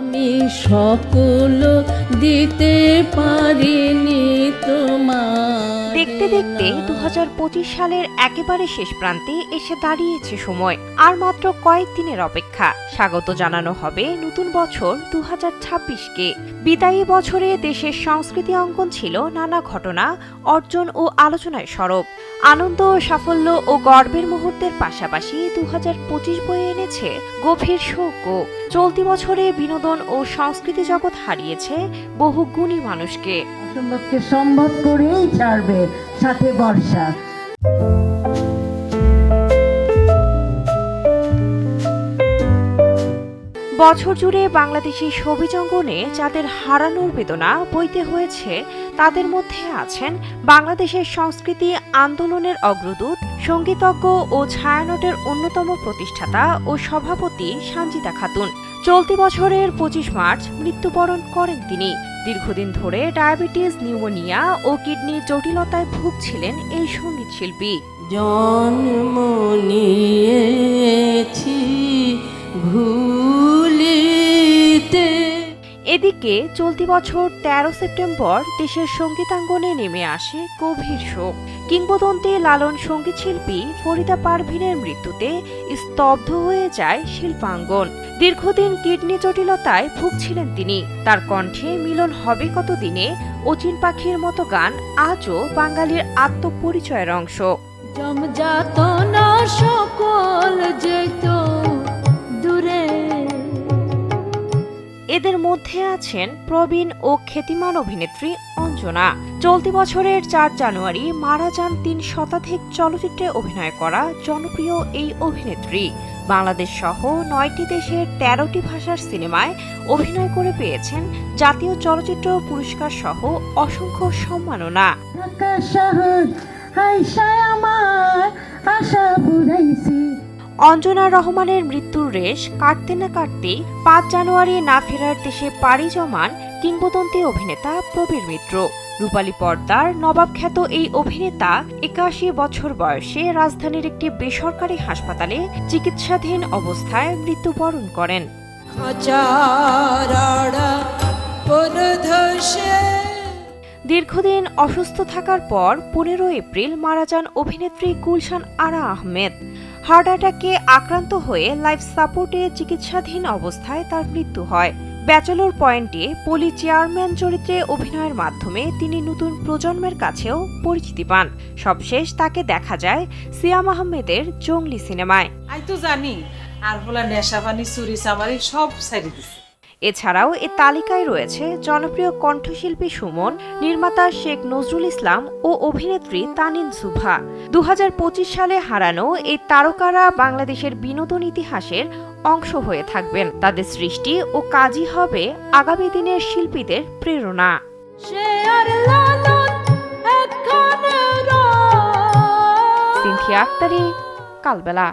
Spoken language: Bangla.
আমি সকল দিতে পারিনি তোমার। দেখতে দেখতে 2025 সালের একেবারে শেষ প্রান্তে এসে দাঁড়িয়েছে সময়। আর মাত্র কয়েকদিনের অপেক্ষা, স্বাগত জানানো হবে নতুন বছর 2026কে। বিদায়ী বছরে দেশের সংস্কৃতি অঙ্গন ছিল নানা ঘটনা, অর্জন ও আলোচনায় সরব। আনন্দ, সাফল্য ও গর্বের মুহূর্তের পাশাপাশি 2025 বয়ে এনেছে গভীর শোকও। চলতি বছরে বিনোদন ও সংস্কৃতি জগৎ হারিয়েছে বহু গুণী মানুষকে। অসম্ভবকে সম্ভব করেই ছাড়বে সাথে বর্ষা। বছর জুড়ে বাংলাদেশি সবিজ অঙ্গনে যাদের হারানোর বেদনা বইতে হয়েছে, তাদের মধ্যে আছেন বাংলাদেশের সংস্কৃতি আন্দোলনের অগ্রদূত, সঙ্গীতজ্ঞ ও ছায়ানটের অন্যতম প্রতিষ্ঠাতা ও সভাপতি সানজিদা খাতুন। চলতি বছরের 25 মার্চ মৃত্যুবরণ করেন তিনি। দীর্ঘদিন ধরে ডায়াবেটিস, নিউমোনিয়া ও কিডনি জটিলতায় ভুগছিলেন এই সঙ্গীত শিল্পী। জন্ম নিয়েছি ভুলিতে। এদিকে চলতি বছর 13 সেপ্টেম্বর দেশের সঙ্গীতাঙ্গনে নেমে আসে গভীর শোক। কিংবদন্তি লালন সঙ্গীত শিল্পী ফরিদা পারভীনের মৃত্যুতে স্তব্ধ হয়ে যায় শিল্পাঙ্গন। দীর্ঘদিন কিডনি জটিলতায় ভুগছিলেন তিনি। তার কণ্ঠে মিলন হবে কতদিনে, অচিন পাখির মতো গান আজও বাঙালির আত্মপরিচয়ের অংশ। জমযাতনা সকল যেত দূরে। এদের মধ্যে আছেন প্রবীণ ও খ্যাতিমান অভিনেত্রী অঞ্জনা। চলতি বছরের 4 জানুয়ারি মারা যান 3 শতাধিক চলচ্চিত্রে অভিনয় করা জনপ্রিয় এই অভিনেত্রী। বাংলাদেশ সহ 9টি দেশের 13টি ভাষার সিনেমায় অভিনয় করে পেয়েছেন জাতীয় চলচ্চিত্র পুরস্কার সহ অসংখ্য সম্মাননা। অঞ্জনা রহমানের মৃত্যুর রেশ কাটতে না কাটতেই 5 জানুয়ারি না ফেরার দেশে পাড়ি জমান কিংবদন্তি অভিনেতা প্রবীর মিত্র। রূপালী পর্দার নবাব খ্যাত এই অভিনেতা 81 বছর বয়সে রাজধানীর একটি বেসরকারি হাসপাতালে চিকিৎসাধীন অবস্থায় মৃত্যুবরণ করেন। দীর্ঘদিন অসুস্থ থাকার পর 15 এপ্রিল মারা যান অভিনেত্রী গুলশান আরা আহমেদ। হার্ট অ্যাটাকে আক্রান্ত হয়ে লাইফ সাপোর্টে চিকিৎসাধীন অবস্থায় তার মৃত্যু হয়। ব্যাচেলর পয়েন্টে পলি চেয়ারম্যান চরিত্রে অভিনয়ের মাধ্যমে তিনি নতুন প্রজন্মের কাছেও পরিচিতি পান। সবশেষ তাকে দেখা যায় সিয়াম আহমেদের জঙ্গলি সিনেমায়। আই তো জানি আর হলা নেশাবানি চুরি চামারি সব সাইডে দিছে। এছাড়াও এ তালিকায় রয়েছে জনপ্রিয় কণ্ঠশিল্পী সুমন, নির্মাতা শেখ নজরুল ইসলাম ও অভিনেত্রী তানিন সুভা। 2025 সালে হারানো এই তারকারা বাংলাদেশের বিনোদন ইতিহাসের অংশ হয়ে থাকবেন। তাদের সৃষ্টি ও কাজই হবে আগামী দিনের শিল্পীদের প্রেরণা। সিনথিয়া আক্তারি, কালবেলা।